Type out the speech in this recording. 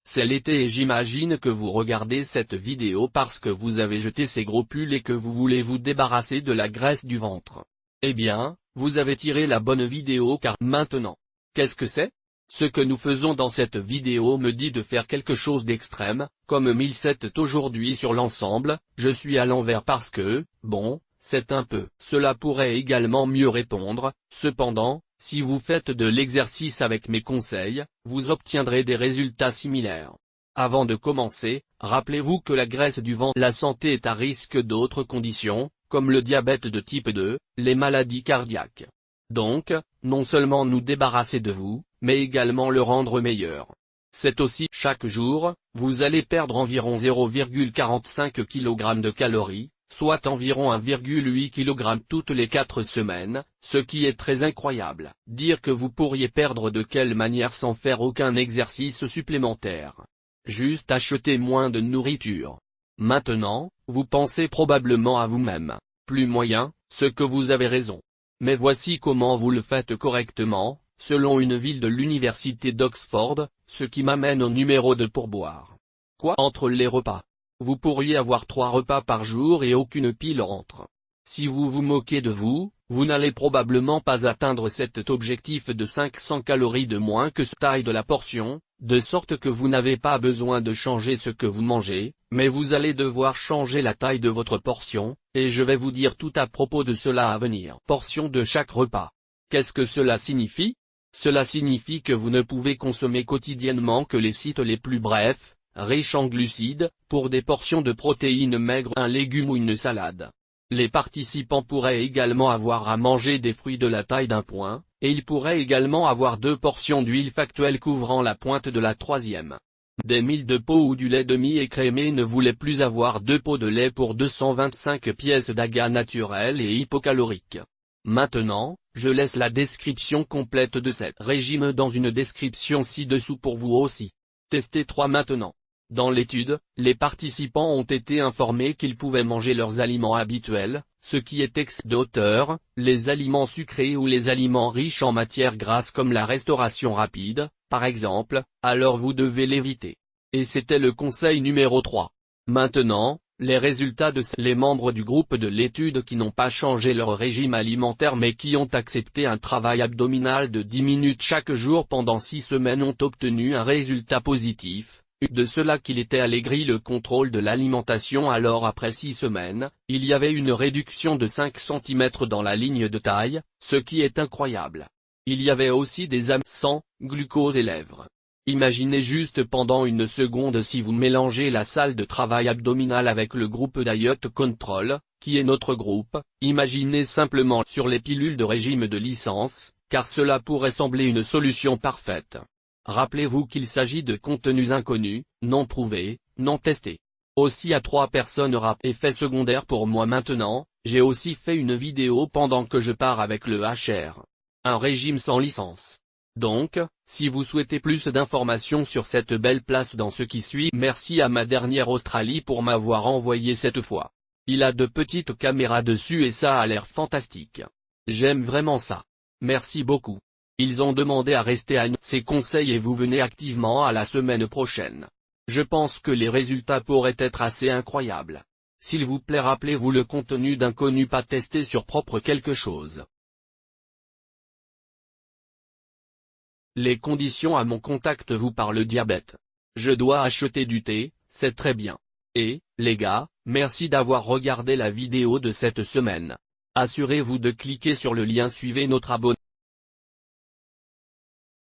C'est l'été et j'imagine que vous regardez cette vidéo parce que vous avez jeté ces gros pulls et que vous voulez vous débarrasser de la graisse du ventre. Eh bien, vous avez tiré la bonne vidéo car maintenant, qu'est-ce que c'est? Ce que nous faisons dans cette vidéo me dit de faire quelque chose d'extrême, comme 1007 aujourd'hui sur l'ensemble, je suis à l'envers parce que, bon, c'est un peu. Cela pourrait également mieux répondre, cependant, si vous faites de l'exercice avec mes conseils, vous obtiendrez des résultats similaires. Avant de commencer, rappelez-vous que la graisse du ventre, la santé est à risque d'autres conditions, comme le diabète de type 2, les maladies cardiaques. Donc, non seulement nous débarrasser de vous, mais également le rendre meilleur. C'est aussi, chaque jour, vous allez perdre environ 0,45 kg de calories, soit environ 1,8 kg toutes les 4 semaines, ce qui est très incroyable. Dire que vous pourriez perdre de quelle manière sans faire aucun exercice supplémentaire. Juste acheter moins de nourriture. Maintenant, vous pensez probablement à vous-même. Plus moyen, ce que vous avez raison. Mais voici comment vous le faites correctement, selon une ville de l'université d'Oxford, ce qui m'amène au numéro de pourboire. Quoi? Entre les repas. Vous pourriez avoir 3 repas par jour et aucune pile entre. Si vous vous moquez de vous, vous n'allez probablement pas atteindre cet objectif de 500 calories de moins que cette taille de la portion, de sorte que vous n'avez pas besoin de changer ce que vous mangez, mais vous allez devoir changer la taille de votre portion, et je vais vous dire tout à propos de cela à venir. Portion de chaque repas. Qu'est-ce que cela signifie? Cela signifie que vous ne pouvez consommer quotidiennement que les sites les plus brefs, riches en glucides, pour des portions de protéines maigres, un légume ou une salade. Les participants pourraient également avoir à manger des fruits de la taille d'un poing, et ils pourraient également avoir 2 portions d'huile factuelle couvrant la pointe de la 3e. Des milles de pot ou du lait demi-écrémé ne voulaient plus avoir 2 pots de lait pour 225 pièces d'agas naturelles et hypocaloriques. Maintenant, je laisse la description complète de cet régime dans une description ci-dessous pour vous aussi. Testez 3 maintenant. Dans l'étude, les participants ont été informés qu'ils pouvaient manger leurs aliments habituels, ce qui est d'auteur, les aliments sucrés ou les aliments riches en matières grasses comme la restauration rapide, par exemple, alors vous devez l'éviter. Et c'était le conseil numéro 3. Maintenant, les résultats de les membres du groupe de l'étude qui n'ont pas changé leur régime alimentaire mais qui ont accepté un travail abdominal de 10 minutes chaque jour pendant 6 semaines ont obtenu un résultat positif. De cela qu'il était allégri le contrôle de l'alimentation alors après 6 semaines, il y avait une réduction de 5 cm dans la ligne de taille, ce qui est incroyable. Il y avait aussi des âmes, sang, glucose et lèvres. Imaginez juste pendant une seconde si vous mélangez la salle de travail abdominale avec le groupe Diet Control, qui est notre groupe, imaginez simplement sur les pilules de régime de licence, car cela pourrait sembler une solution parfaite. Rappelez-vous qu'il s'agit de contenus inconnus, non prouvés, non testés. Aussi à 3 personnes effet secondaire pour moi maintenant, j'ai aussi fait une vidéo pendant que je pars avec le HR. Un régime sans licence. Donc, si vous souhaitez plus d'informations sur cette belle place dans ce qui suit, merci à ma dernière Australie pour m'avoir envoyé cette fois. Il a de petites caméras dessus et ça a l'air fantastique. J'aime vraiment ça. Merci beaucoup. Ils ont demandé à rester à ces conseils et vous venez activement à la semaine prochaine. Je pense que les résultats pourraient être assez incroyables. S'il vous plaît rappelez-vous le contenu d'inconnu pas testé sur propre quelque chose. Les conditions à mon contact vous par le diabète. Je dois acheter du thé, c'est très bien. Et, les gars, merci d'avoir regardé la vidéo de cette semaine. Assurez-vous de cliquer sur le lien suivez notre abonnement.